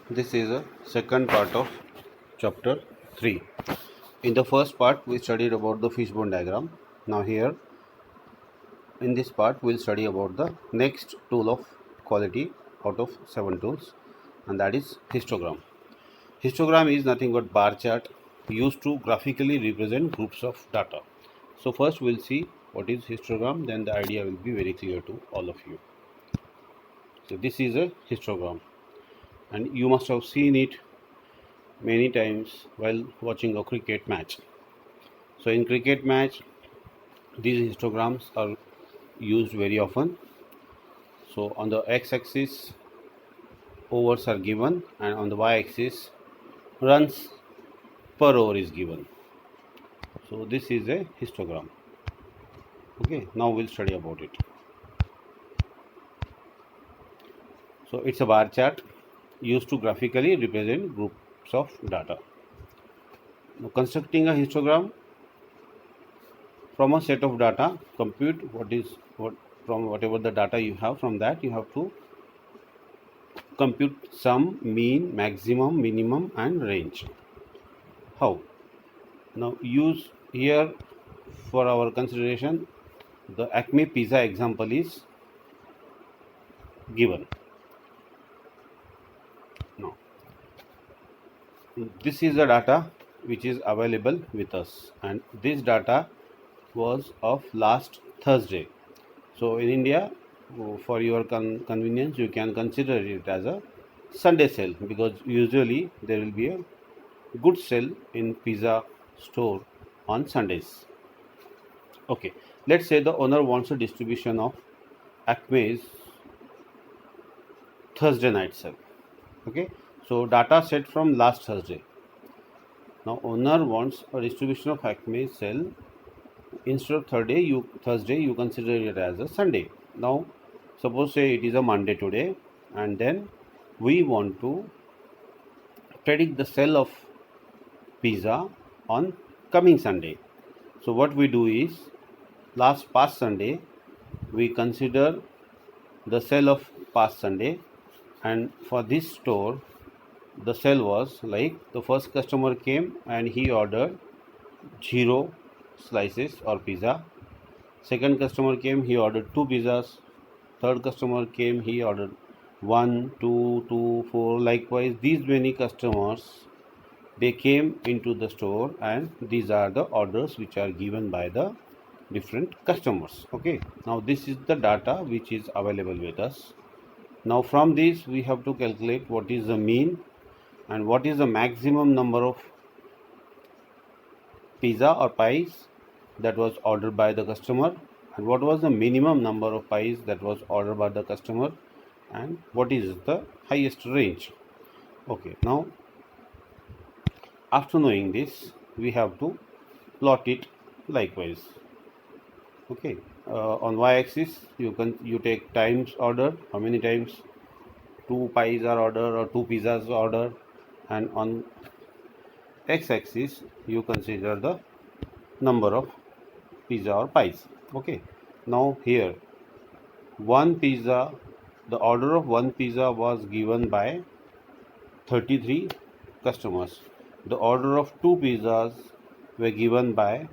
This is a second part of chapter 3. In the first part, we studied about the fishbone diagram. Now, here in this part, we'll study about the next tool of quality out of 7 tools, and that is histogram. Histogram is nothing but bar chart used to graphically represent groups of data. So, first, we'll see what is histogram, then the idea will be very clear to all of you. So, this is a histogram, and you must have seen it many times while watching a cricket match. So in cricket match, these histograms are used very often. So on the x-axis, overs are given, and on the y-axis, runs per over is given. So this is a histogram. Okay, now we'll study about it. So it's a bar chart used to graphically represent groups of data. Now constructing a histogram from a set of data, compute what from whatever the data you have. From that you have to compute sum, mean, maximum, minimum and range. How? Now use here for our consideration the Acme pizza example is given. Now this is the data which is available with us, and this data was of last Thursday. So in India, for your convenience, you can consider it as a Sunday sale, because usually there will be a good sale in pizza store on Sundays. Okay, let's say the owner wants a distribution of Acme's Thursday night sale. Okay, so data set from last Thursday. Now owner wants a distribution of Acme's sale. Instead of Thursday you consider it as a Sunday. Now suppose say it is a Monday today, and then we want to predict the sale of pizza on coming Sunday. So what we do is, past Sunday we consider the sale of past Sunday, and for this store the sale was like the first customer came and he ordered 0 slices or pizza. Second customer came, he ordered 2 pizzas. Third customer came, he ordered 1, 2, 2, 4. Likewise, these many customers, they came into the store, and these are the orders which are given by the different customers. Okay, now this is the data which is available with us. Now from this we have to calculate what is the mean and what is the maximum number of pizza or pies that was ordered by the customer, and what was the minimum number of pies that was ordered by the customer, and what is the highest range. Okay, now after knowing this we have to plot it likewise. Okay, on y-axis you take times ordered, how many times 2 pies are ordered or 2 pizzas ordered, and on x-axis you consider the number of pizza or pies. Okay, now here the order of one pizza was given by 33 customers. The order of 2 pizzas were given by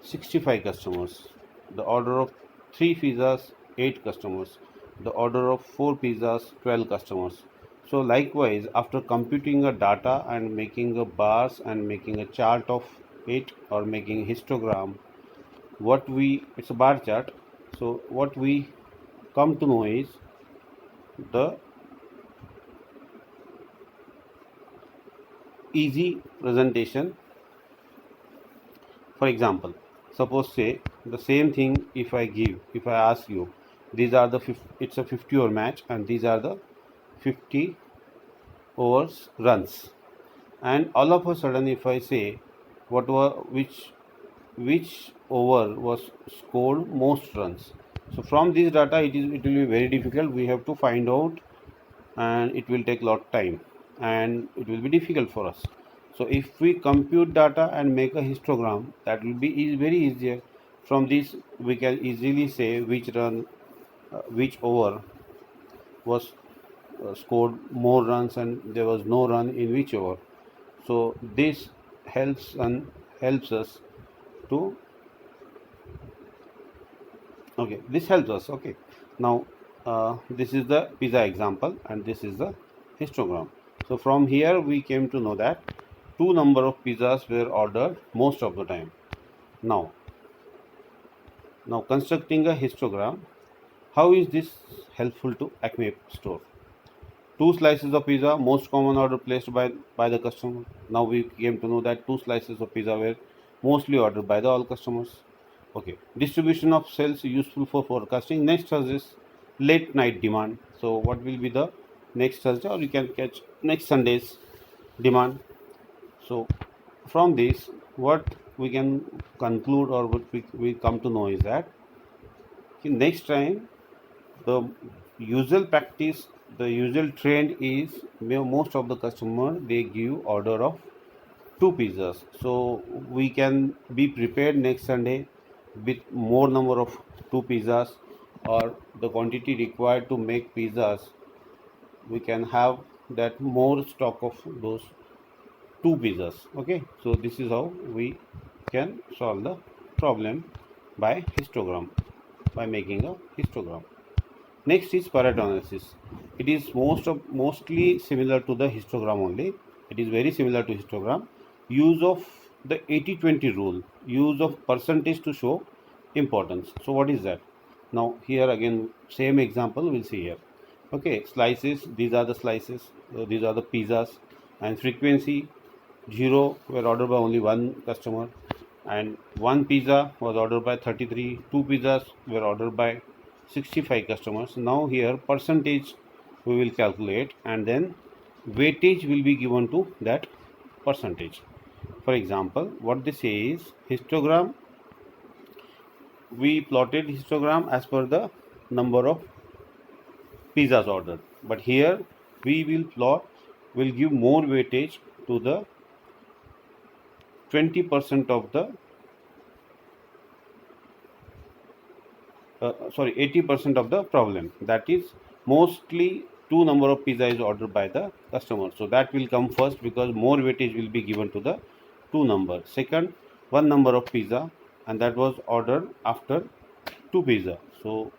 65 customers. The order of 3 pizzas, 8 customers. The order of 4 pizzas, 12 customers. So likewise, after computing a data and making a bars and making a chart of it, or making histogram, it's a bar chart. So what we come to know is the easy presentation. For example, suppose say the same thing, if I ask you, these are it's a 50 over match, and these are the 50 overs runs, and all of a sudden if I say what were which over was scored most runs. So from this data it will be very difficult. We have to find out, and it will take a lot of time, and it will be difficult for us. So if we compute data and make a histogram, that will be very easier. From this we can easily say which over was scored more runs and there was no run in whichever. So this helps us to okay, this helps us. Okay, now this is the pizza example and this is the histogram. So from here we came to know that two number of pizzas were ordered most of the time. Now now constructing a histogram, how is this helpful to Acme store? Two slices of pizza, most common order placed by the customer. Now we came to know that two slices of pizza were mostly ordered by the all customers. Okay, distribution of sales useful for forecasting next Thursday's late night demand. So what will be the next Thursday, or you can catch next Sunday's demand. So from this, what we can conclude, or what we come to know is that next time the usual practice, the usual trend is most of the customer they give order of two pizzas. So we can be prepared next Sunday with more number of two pizzas, or the quantity required to make pizzas, we can have that more stock of those two pizzas. Okay, so this is how we can solve the problem by histogram, by making a histogram. Next is Pareto analysis. It is mostly similar to the histogram only. It is very similar to histogram. Use of the 80-20 rule. Use of percentage to show importance. So what is that? Now here again same example we'll see here. Okay, slices. These are the slices. These are the pizzas. And frequency 0 were ordered by only one customer, and one pizza was ordered by 33. Two pizzas were ordered by 65 customers. Now here percentage we will calculate, and then weightage will be given to that percentage. For example, what this is histogram, we plotted histogram as per the number of pizzas ordered, but here we will give more weightage to the 20% of the 80% of the problem, that is mostly two number of pizza is ordered by the customer. So that will come first because more weightage will be given to the two number. Second, one number of pizza, and that was ordered after two pizza, so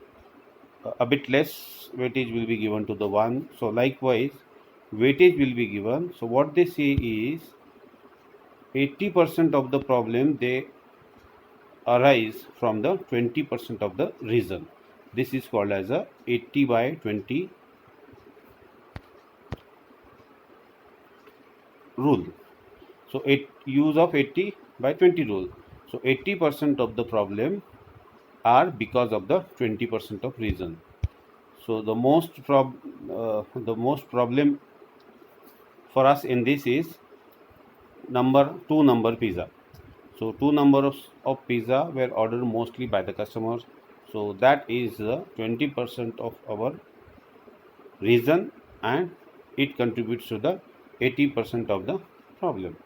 a bit less weightage will be given to the one. So likewise weightage will be given. So what they say is 80% of the problem they arise from the 20% of the reason. This is called as a 80/20 rule. So use of 80/20 rule. So 80% of the problem are because of the 20% of reason. So the most problem for us in this is two number pizza. So two number of pizza were ordered mostly by the customers. So that is the 20% of our reason, and it contributes to the 80% of the problem.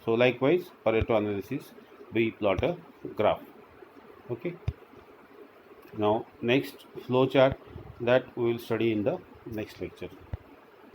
So likewise Pareto analysis, we plot a graph. Okay. Now next flow chart that we will study in the next lecture.